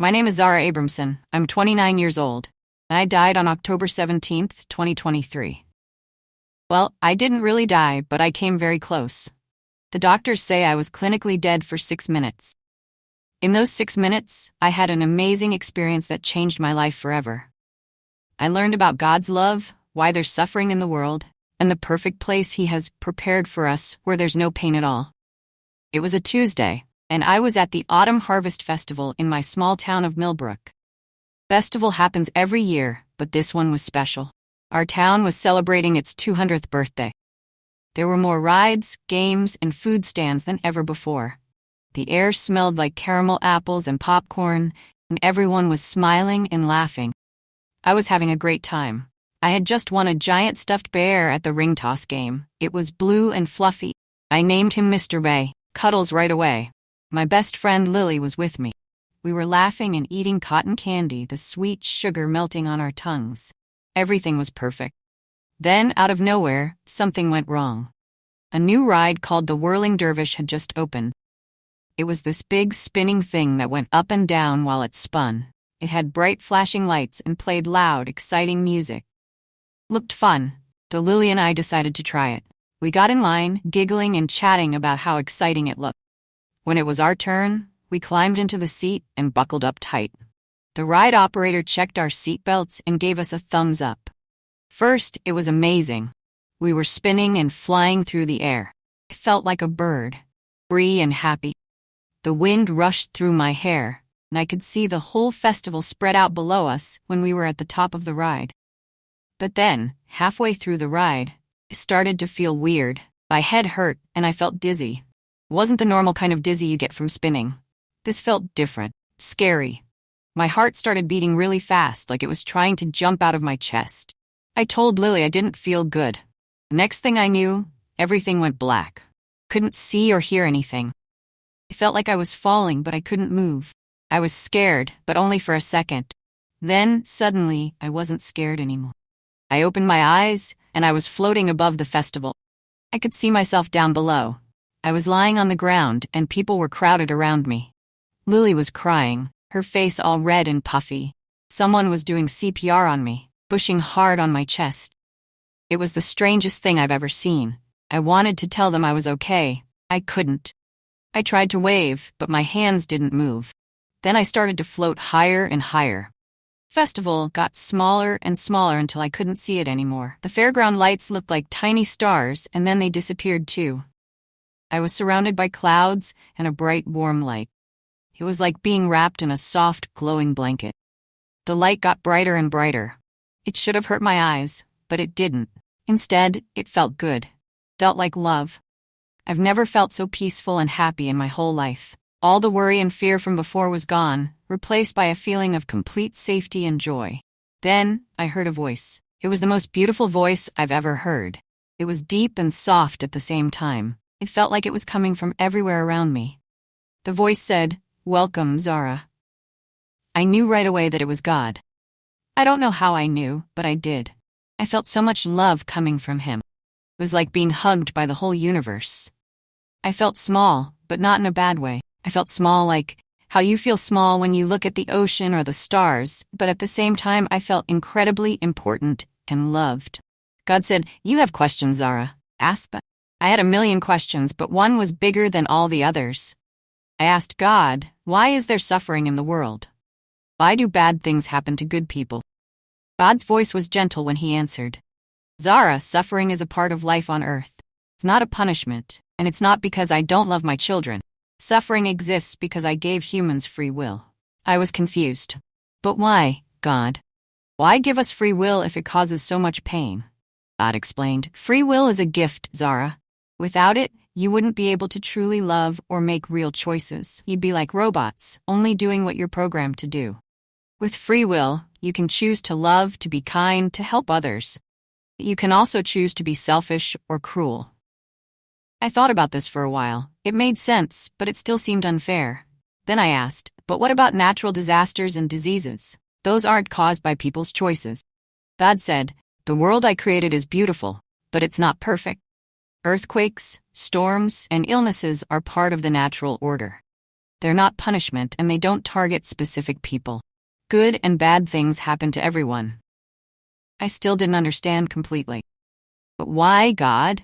My name is Zara Abramson. I'm 29 years old. I died on October 17th, 2023. Well, I didn't really die, but I came very close. The doctors say I was clinically dead for 6 minutes. In those 6 minutes, I had an amazing experience that changed my life forever. I learned about God's love, why there's suffering in the world, and the perfect place He has prepared for us where there's no pain at all. It was a Tuesday, and I was at the Autumn Harvest Festival in my small town of Millbrook. Festival happens every year, but this one was special. Our town was celebrating its 200th birthday. There were more rides, games, and food stands than ever before. The air smelled like caramel apples and popcorn, and everyone was smiling and laughing. I was having a great time. I had just won a giant stuffed bear at the ring toss game. It was blue and fluffy. I named him Mr. Bay, Cuddles right away. My best friend Lily was with me. We were laughing and eating cotton candy, the sweet sugar melting on our tongues. Everything was perfect. Then, out of nowhere, something went wrong. A new ride called the Whirling Dervish had just opened. It was this big spinning thing that went up and down while it spun. It had bright flashing lights and played loud, exciting music. Looked fun, so Lily and I decided to try it. We got in line, giggling and chatting about how exciting it looked. When it was our turn, we climbed into the seat and buckled up tight. The ride operator checked our seatbelts and gave us a thumbs up. First, it was amazing. We were spinning and flying through the air. I felt like a bird, free and happy. The wind rushed through my hair, and I could see the whole festival spread out below us when we were at the top of the ride. But then, halfway through the ride, I started to feel weird. My head hurt, and I felt dizzy. It wasn't the normal kind of dizzy you get from spinning. This felt different, scary. My heart started beating really fast, like it was trying to jump out of my chest. I told Lily I didn't feel good. Next thing I knew, everything went black. Couldn't see or hear anything. I felt like I was falling, but I couldn't move. I was scared, but only for a second. Then, suddenly, I wasn't scared anymore. I opened my eyes, and I was floating above the festival. I could see myself down below. I was lying on the ground, and people were crowded around me. Lily was crying, her face all red and puffy. Someone was doing CPR on me, pushing hard on my chest. It was the strangest thing I've ever seen. I wanted to tell them I was okay. I couldn't. I tried to wave, but my hands didn't move. Then I started to float higher and higher. Festival got smaller and smaller until I couldn't see it anymore. The fairground lights looked like tiny stars, and then they disappeared too. I was surrounded by clouds and a bright, warm light. It was like being wrapped in a soft, glowing blanket. The light got brighter and brighter. It should have hurt my eyes, but it didn't. Instead, it felt good. Felt like love. I've never felt so peaceful and happy in my whole life. All the worry and fear from before was gone, replaced by a feeling of complete safety and joy. Then, I heard a voice. It was the most beautiful voice I've ever heard. It was deep and soft at the same time. It felt like it was coming from everywhere around me. The voice said, "Welcome, Zara." I knew right away that it was God. I don't know how I knew, but I did. I felt so much love coming from Him. It was like being hugged by the whole universe. I felt small, but not in a bad way. I felt small like how you feel small when you look at the ocean or the stars, but at the same time I felt incredibly important and loved. God said, "You have questions, Zara. Ask them." I had a million questions, but one was bigger than all the others. I asked God, why is there suffering in the world? Why do bad things happen to good people? God's voice was gentle when He answered, "Zara, suffering is a part of life on earth. It's not a punishment, and it's not because I don't love my children. Suffering exists because I gave humans free will." I was confused. But why, God? Why give us free will if it causes so much pain? God explained, "Free will is a gift, Zara. Without it, you wouldn't be able to truly love or make real choices. You'd be like robots, only doing what you're programmed to do. With free will, you can choose to love, to be kind, to help others. You can also choose to be selfish or cruel." I thought about this for a while. It made sense, but it still seemed unfair. Then I asked, but what about natural disasters and diseases? Those aren't caused by people's choices. God said, "The world I created is beautiful, but it's not perfect. Earthquakes, storms, and illnesses are part of the natural order. They're not punishment, and they don't target specific people. Good and bad things happen to everyone. I still didn't understand completely. But why, God?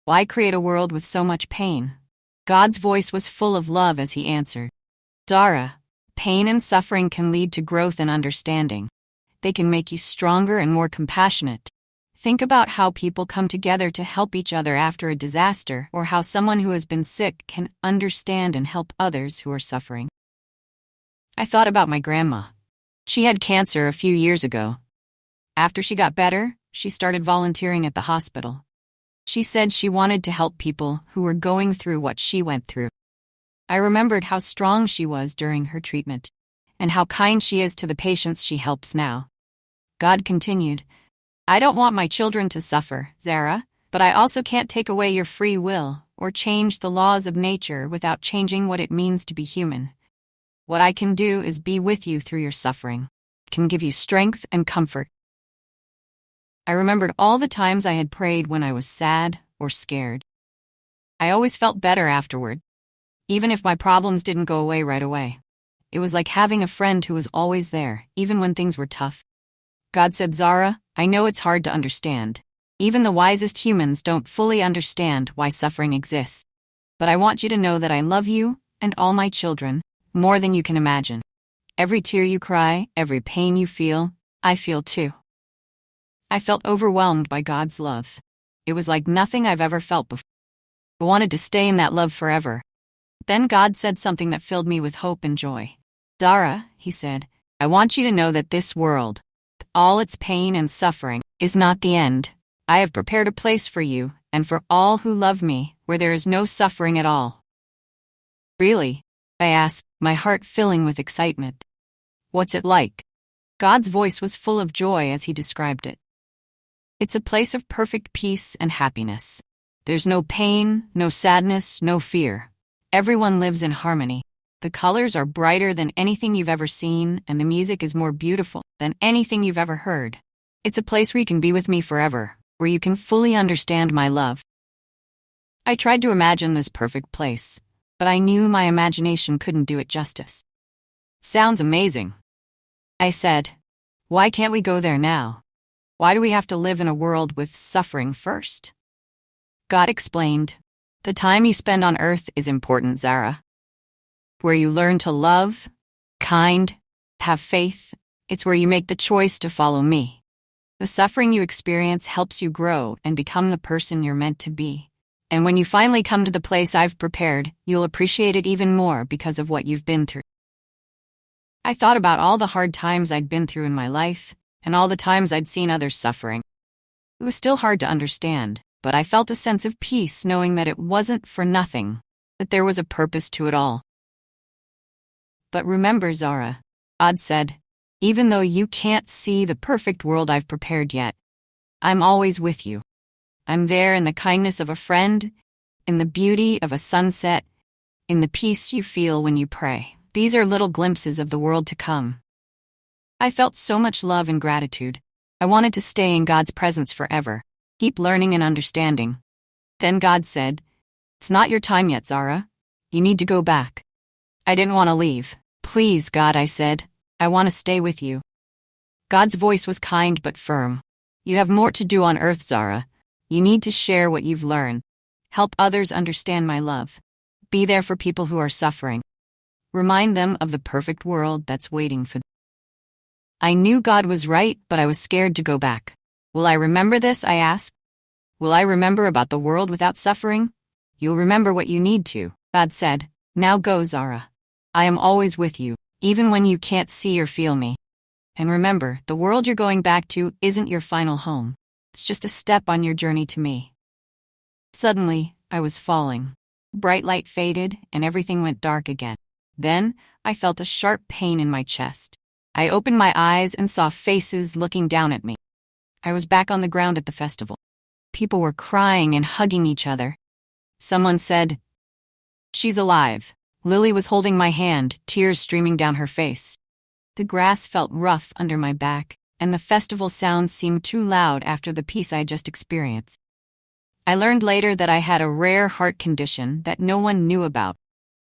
Why create a world with so much pain? God's voice was full of love as he answered. Zara, pain and suffering can lead to growth and understanding. They can make you stronger and more compassionate. Think about how people come together to help each other after a disaster, or how someone who has been sick can understand and help others who are suffering. I thought about my grandma. She had cancer a few years ago. After she got better, she started volunteering at the hospital. She said she wanted to help people who were going through what she went through. I remembered how strong she was during her treatment, and how kind she is to the patients she helps now. God continued, I don't want my children to suffer, Zara, but I also can't take away your free will or change the laws of nature without changing what it means to be human. What I can do is be with you through your suffering, can give you strength and comfort. I remembered all the times I had prayed when I was sad or scared. I always felt better afterward, even if my problems didn't go away right away. It was like having a friend who was always there, even when things were tough. God said, Zara, I know it's hard to understand. Even the wisest humans don't fully understand why suffering exists. But I want you to know that I love you and all my children more than you can imagine. Every tear you cry, every pain you feel, I feel too. I felt overwhelmed by God's love. It was like nothing I've ever felt before. I wanted to stay in that love forever. Then God said something that filled me with hope and joy. Zara, he said, I want you to know that this world, all its pain and suffering, is not the end. I have prepared a place for you and for all who love me where there is no suffering at all. Really? I asked, my heart filling with excitement. What's it like? God's voice was full of joy as he described it. It's a place of perfect peace and happiness. There's no pain, no sadness, no fear. Everyone lives in harmony. The colors are brighter than anything you've ever seen, and the music is more beautiful than anything you've ever heard. It's a place where you can be with me forever, where you can fully understand my love. I tried to imagine this perfect place, but I knew my imagination couldn't do it justice. Sounds amazing, I said. Why can't we go there now? Why do we have to live in a world with suffering first? God explained, the time you spend on earth is important, Zara. Where you learn to love, kind, have faith, it's where you make the choice to follow me. The suffering you experience helps you grow and become the person you're meant to be. And when you finally come to the place I've prepared, you'll appreciate it even more because of what you've been through. I thought about all the hard times I'd been through in my life, and all the times I'd seen others suffering. It was still hard to understand, but I felt a sense of peace knowing that it wasn't for nothing, that there was a purpose to it all. But remember, Zara, God said, even though you can't see the perfect world I've prepared yet, I'm always with you. I'm there in the kindness of a friend, in the beauty of a sunset, in the peace you feel when you pray. These are little glimpses of the world to come. I felt so much love and gratitude. I wanted to stay in God's presence forever, keep learning and understanding. Then God said, it's not your time yet, Zara. You need to go back. I didn't want to leave. Please, God, I said. I want to stay with you. God's voice was kind but firm. You have more to do on earth, Zara. You need to share what you've learned. Help others understand my love. Be there for people who are suffering. Remind them of the perfect world that's waiting for them. I knew God was right, but I was scared to go back. Will I remember this? I asked. Will I remember about the world without suffering? You'll remember what you need to, God said. Now go, Zara. I am always with you, even when you can't see or feel me. And remember, the world you're going back to isn't your final home. It's just a step on your journey to me. Suddenly, I was falling. Bright light faded, and everything went dark again. Then, I felt a sharp pain in my chest. I opened my eyes and saw faces looking down at me. I was back on the ground at the festival. People were crying and hugging each other. Someone said, "She's alive." Lily was holding my hand, tears streaming down her face. The grass felt rough under my back, and the festival sounds seemed too loud after the peace I had just experienced. I learned later that I had a rare heart condition that no one knew about.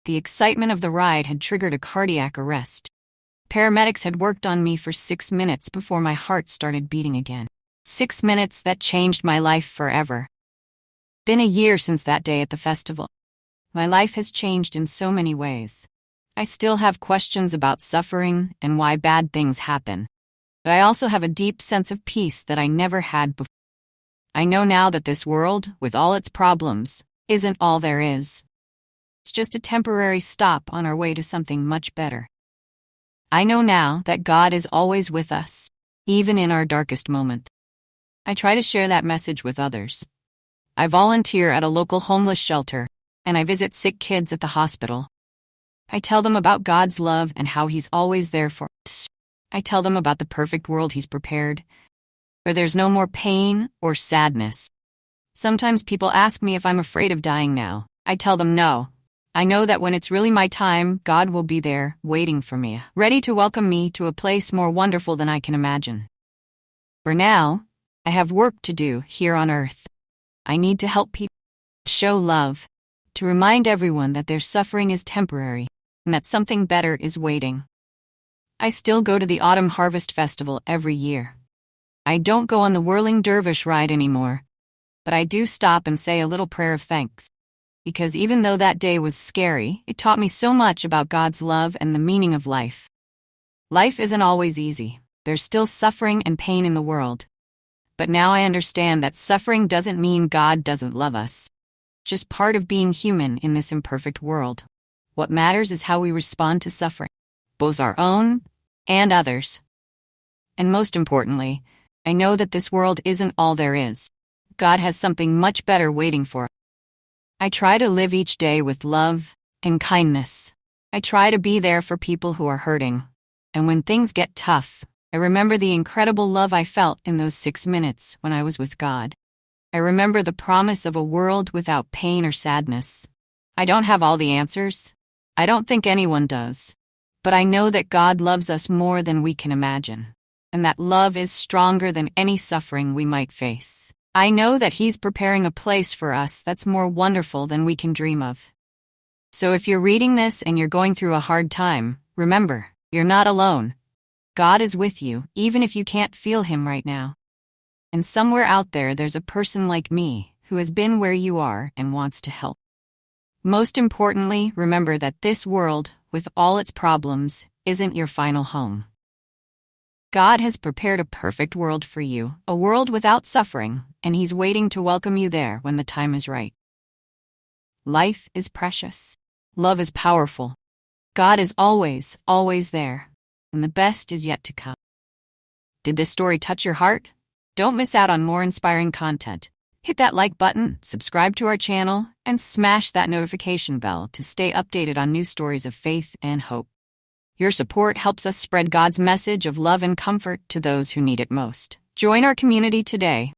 The excitement of the ride had triggered a cardiac arrest. Paramedics had worked on me for 6 minutes before my heart started beating again. 6 minutes that changed my life forever. Been a year since that day at the festival. My life has changed in so many ways. I still have questions about suffering and why bad things happen. But I also have a deep sense of peace that I never had before. I know now that this world, with all its problems, isn't all there is. It's just a temporary stop on our way to something much better. I know now that God is always with us, even in our darkest moments. I try to share that message with others. I volunteer at a local homeless shelter, and I visit sick kids at the hospital. I tell them about God's love and how He's always there for us. I tell them about the perfect world He's prepared, where there's no more pain or sadness. Sometimes people ask me if I'm afraid of dying now. I tell them no. I know that when it's really my time, God will be there, waiting for me, ready to welcome me to a place more wonderful than I can imagine. For now, I have work to do here on earth. I need to help people, show love, to remind everyone that their suffering is temporary and that something better is waiting. I still go to the Autumn Harvest Festival every year. I don't go on the whirling dervish ride anymore, but I do stop and say a little prayer of thanks. Because even though that day was scary, it taught me so much about God's love and the meaning of life. Life isn't always easy. There's still suffering and pain in the world. But now I understand that suffering doesn't mean God doesn't love us. Just part of being human in this imperfect world. What matters is how we respond to suffering, both our own and others. And most importantly, I know that this world isn't all there is. God has something much better waiting for us. I try to live each day with love and kindness. I try to be there for people who are hurting. And when things get tough, I remember the incredible love I felt in those 6 minutes when I was with God. I remember the promise of a world without pain or sadness. I don't have all the answers. I don't think anyone does. But I know that God loves us more than we can imagine, and that love is stronger than any suffering we might face. I know that He's preparing a place for us that's more wonderful than we can dream of. So if you're reading this and you're going through a hard time, remember, you're not alone. God is with you, even if you can't feel Him right now. And somewhere out there, there's a person like me who has been where you are and wants to help. Most importantly, remember that this world, with all its problems, isn't your final home. God has prepared a perfect world for you, a world without suffering, and He's waiting to welcome you there when the time is right. Life is precious. Love is powerful. God is always, always there, and the best is yet to come. Did this story touch your heart? Don't miss out on more inspiring content. Hit that like button, subscribe to our channel, and smash that notification bell to stay updated on new stories of faith and hope. Your support helps us spread God's message of love and comfort to those who need it most. Join our community today